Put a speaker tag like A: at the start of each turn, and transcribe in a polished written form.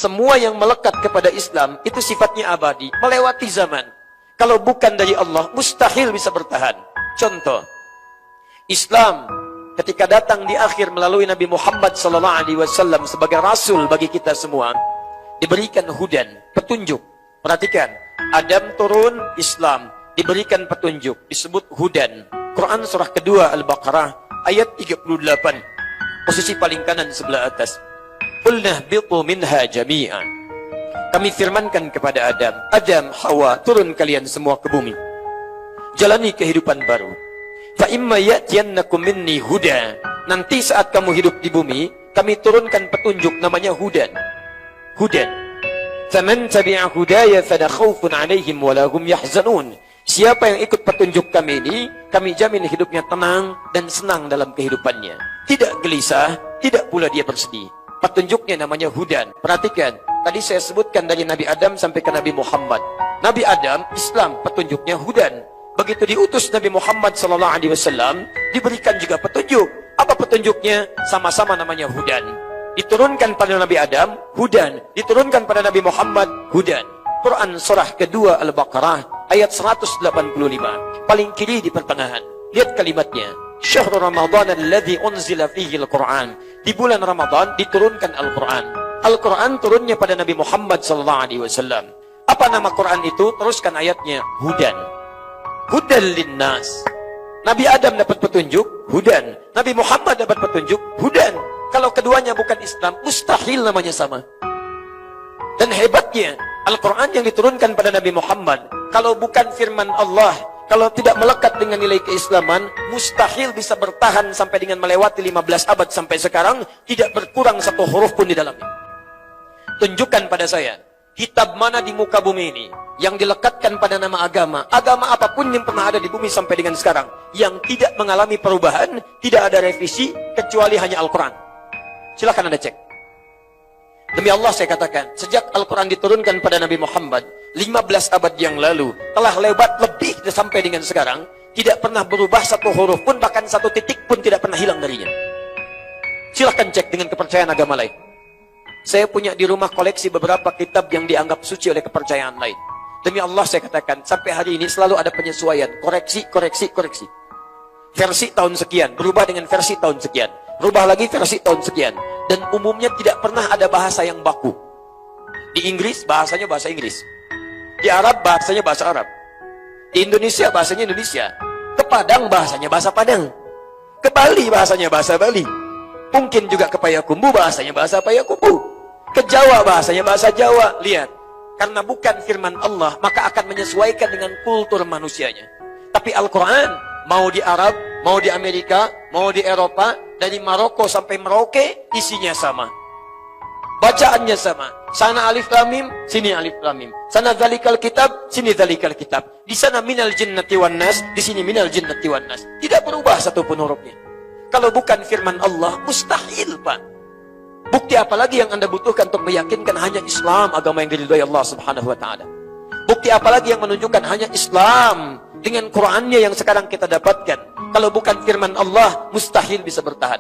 A: Semua yang melekat kepada Islam itu sifatnya abadi, melewati zaman. Kalau bukan dari Allah, mustahil bisa bertahan. Contoh, Islam ketika datang di akhir melalui Nabi Muhammad SAW sebagai rasul bagi kita semua, diberikan hudan, petunjuk. Perhatikan, Adam turun, Islam diberikan petunjuk, disebut hudan. Quran surah kedua Al-Baqarah ayat 38, posisi paling kanan sebelah atas. Qulna bitu minha jami'an. Kami firmankan kepada Adam, Adam, Hawa, turun kalian semua ke bumi. Jalani kehidupan baru. Fa imma ya'tiyannakum minni huda. Nanti saat kamu hidup di bumi, kami turunkan petunjuk namanya hudan. Hudan. Faman tabi'a hudaya fala khaufun 'alaihim wa la hum yahzanun. Siapa yang ikut petunjuk kami ini, kami jamin hidupnya tenang dan senang dalam kehidupannya. Tidak gelisah, tidak pula dia bersedih. Petunjuknya namanya hudan. Perhatikan, tadi saya sebutkan dari Nabi Adam sampai ke Nabi Muhammad. Nabi Adam, Islam, petunjuknya hudan. Begitu diutus Nabi Muhammad SAW, diberikan juga petunjuk. Apa petunjuknya? Sama-sama namanya hudan. Diturunkan pada Nabi Adam, hudan. Diturunkan pada Nabi Muhammad, hudan. Quran surah kedua Al-Baqarah ayat 185. Paling kiri di pertengahan. Lihat kalimatnya. Syahrul Ramadan alladzi unzila fihi al-Quran. Di bulan Ramadan diturunkan Al-Quran. Al-Quran turunnya pada Nabi Muhammad SAW. Apa nama Quran itu? Teruskan ayatnya. Hudan. Hudan linnas. Nabi Adam dapat petunjuk, hudan. Nabi Muhammad dapat petunjuk, hudan. Kalau keduanya bukan Islam, mustahil namanya sama. Dan hebatnya, Al-Quran yang diturunkan pada Nabi Muhammad, kalau bukan firman Allah, kalau tidak melekat dengan nilai keislaman, mustahil bisa bertahan sampai dengan melewati 15 abad sampai sekarang, tidak berkurang satu huruf pun di dalamnya. Tunjukkan pada saya, kitab mana di muka bumi ini yang dilekatkan pada nama agama, agama apapun yang pernah ada di bumi sampai dengan sekarang, yang tidak mengalami perubahan, tidak ada revisi, kecuali hanya Al-Quran. Silahkan Anda cek. Demi Allah saya katakan, sejak Al-Quran diturunkan pada Nabi Muhammad 15 abad yang lalu, telah lewat lebih sampai dengan sekarang, tidak pernah berubah satu huruf pun, bahkan satu titik pun tidak pernah hilang darinya. Silahkan cek dengan kepercayaan agama lain. Saya punya di rumah koleksi beberapa kitab yang dianggap suci oleh kepercayaan lain. Demi Allah saya katakan, sampai hari ini selalu ada penyesuaian, koreksi. Versi tahun sekian, berubah dengan versi tahun sekian, berubah lagi versi tahun sekian. Dan umumnya tidak pernah ada bahasa yang baku. Di Inggris, bahasanya bahasa Inggris. Di Arab, bahasanya bahasa Arab. Di Indonesia, bahasanya Indonesia. Ke Padang, bahasanya bahasa Padang. Ke Bali, bahasanya bahasa Bali. Mungkin juga ke Payakumbuh, bahasanya bahasa Payakumbuh. Ke Jawa, bahasanya bahasa Jawa. Lihat, karena bukan firman Allah, maka akan menyesuaikan dengan kultur manusianya. Tapi Al-Quran, mau di Arab, mau di Amerika, mau di Eropa, dari Maroko sampai Merauke, isinya sama. Bacaannya sama. Sana alif lam mim, sini alif lam mim. Sana dzalikal kitab, sini dzalikal kitab. Di sana minal jinnati wan nas, di sini minal jinnati wan nas. Tidak berubah satu pun hurufnya. Kalau bukan firman Allah, mustahil, Pak. Bukti apa lagi yang Anda butuhkan untuk meyakinkan hanya Islam, agama yang diridhai Allah Subhanahu wa taala? Bukti apa lagi yang menunjukkan hanya Islam dengan Qur'annya yang sekarang kita dapatkan? Kalau bukan firman Allah, mustahil bisa bertahan.